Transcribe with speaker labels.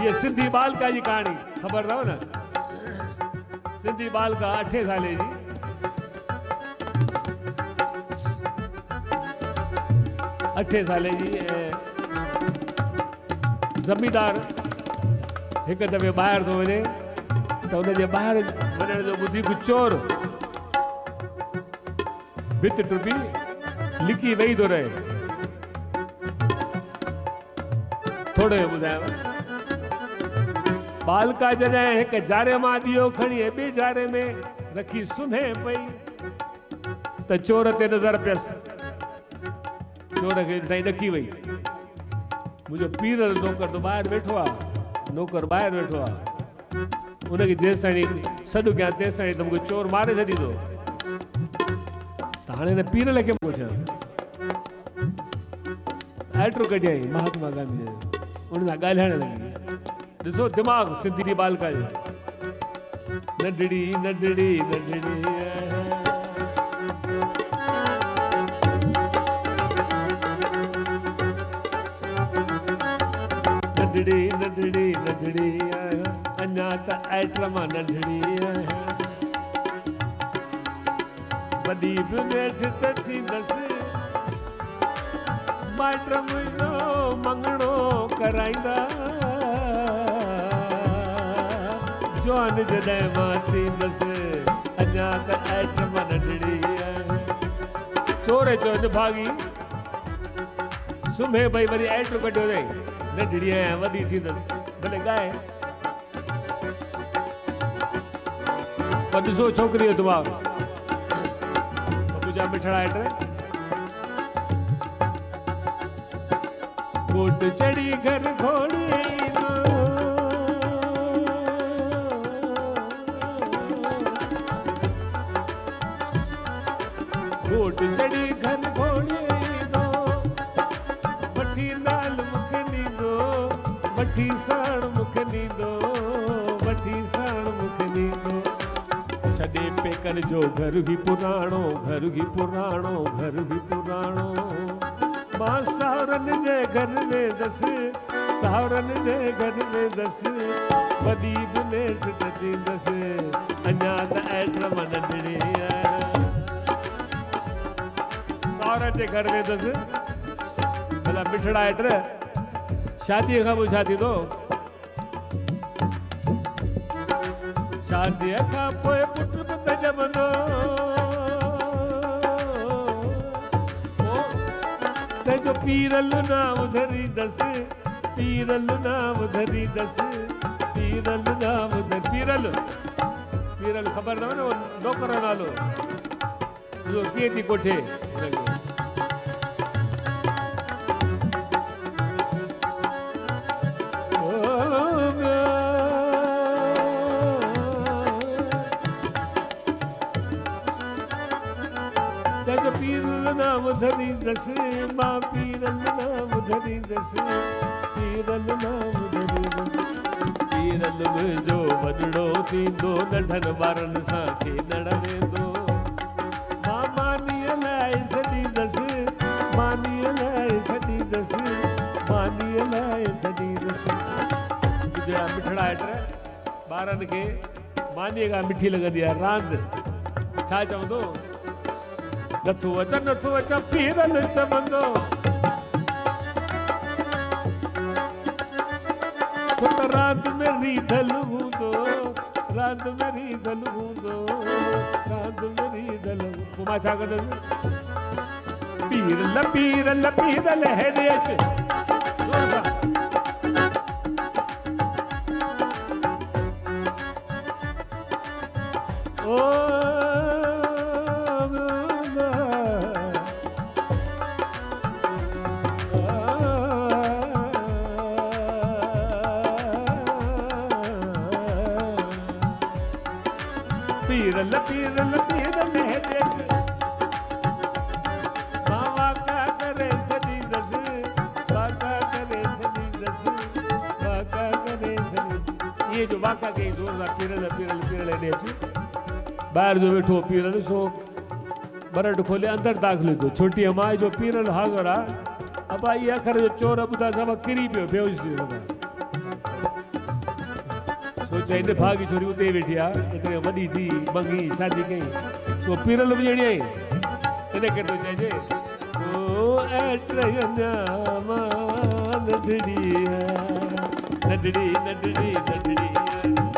Speaker 1: ये सिंधी बालका जी कहानी खबर रहो न। सिंधी बालका 8 साले जी 8 साले जी ज़मींदार एक दफ़े ॿाहिरि थो वञे त हुनजे ॿाहिरि वञण जो ॿुधी को चोर भित टुपी लिकी वेही थो रहे। थोड़े ॿुधायांव बालका जॾहिं हिकु जारे मां ॾियो खणी ॿिए जारे में रखी सुम्हे पई त चोर ते नज़र पियसि। चोर खे ॾिठाई ॾकी वई। मुंहिंजो पीर नौकर तो ॿाहिरि वेठो आहे। नौकर ॿाहिरि वेठो आहे। उनखे जेसि ताईं सॾु कयां तेसि ताईं त मूंखे चोर मारे छॾींदो। त हाणे हिन पीर लाइ कीअं पुछां। एट्रो कढियईं महात्मा गांधी जो उन सां ॻाल्हाइण लॻी। ॾिसो दिमाग़ सिंधी बालका जो। नंढड़ी नंढड़ी नंढड़ी नंढड़ी नंढड़ी नंढड़ी अञा त एट मां नंढड़ी वॾी बि नेठ त थींदसि माइट मुंहिंजो मंगणो कराईंदा जवान जॾहिं मां थींदसि अञा त एट मां नंढड़ी चोर चोर भागी सुम्हे भई वरी एट्रो कढियो अथई नंढड़ी आहियां वॾी थींदसि भले ॻाए। पर ॾिसो छोकिरी जो दिमाग़ बबूजा मिठड़ा हेठ कोट चढ़ी घर घोड़ी कोट चढ़ी घर घोड़ी वठी नाल मुख नींदो वठी साण मुख नींदो वठी साण मुख नींदो छॾे पेकन जो घर ही पुराणो घर ही पुराणो घर ही पुराणो मां सावरन जे घर में दस सावरन जे घर में दस वॾी बि नेठ त थींदसि अञा त एट मां नंढड़ी सावरन जे घर में दस भला मिठड़ा हेठ शादीअ खां पोइ छा थींदो। शादीअ खां पोइ पुट बि त ॼमंदो तंहिंजो पीरल नाम धरींदसि पीरल नाम धरींदसि पीरल नाम पीरल पीरल ख़बर अथव न नौकर जो नालो कीअं थी कोठे नाम धरींदसि मां पीरल नाम धरींदसि पीरल नाम धरींदसि पीरल मुंहिंजो वॾड़ो थींदो नंढनि ॿारनि सां खेॾण वेंदो मां मानीअ लाइ छॾींदसि मानीअ लाइ छॾींदसि मानीअ लाइ छॾींदसि गुजरा मिठड़ा हेठ ॿारनि खे मानीअ खां मिठी लॻंदी आहे रांदि छा चवंदो नथो अचा पीरल चवंदो छो त रांदि में रीधल हूंदो रांदि में रीधल हूंदो रांदि में रीधल पोइ मां छा कंदुसि पीरल पीरल पीरल हेॾे अच पीरल पीरल पीरल हेॾे मां वाका करे छॾींदसि वाका करे छॾींदसि वाका करे छॾींदसि इहे जो वाका कई ज़ोरदार पीरल पीरल पीरल हेॾे अच ॿाहिरि जो वेठो पीरल सो बरड खोले अंदरि दाख़िल थियो छोटीअ मां जो पीरल हाज़ुर आहे अबा इहे अखर जो चोर ॿुधा सभु किरी पियो बेहोश थी वियो सोचा इन भागी छोरी उते वेठी आ इतने वडी थी बंगी शादी कई सो पीरल बजणी आई इने के तो चइजे ओ एटरन्या मा नडड़ी नडड़ी नडड़ी नडड़ी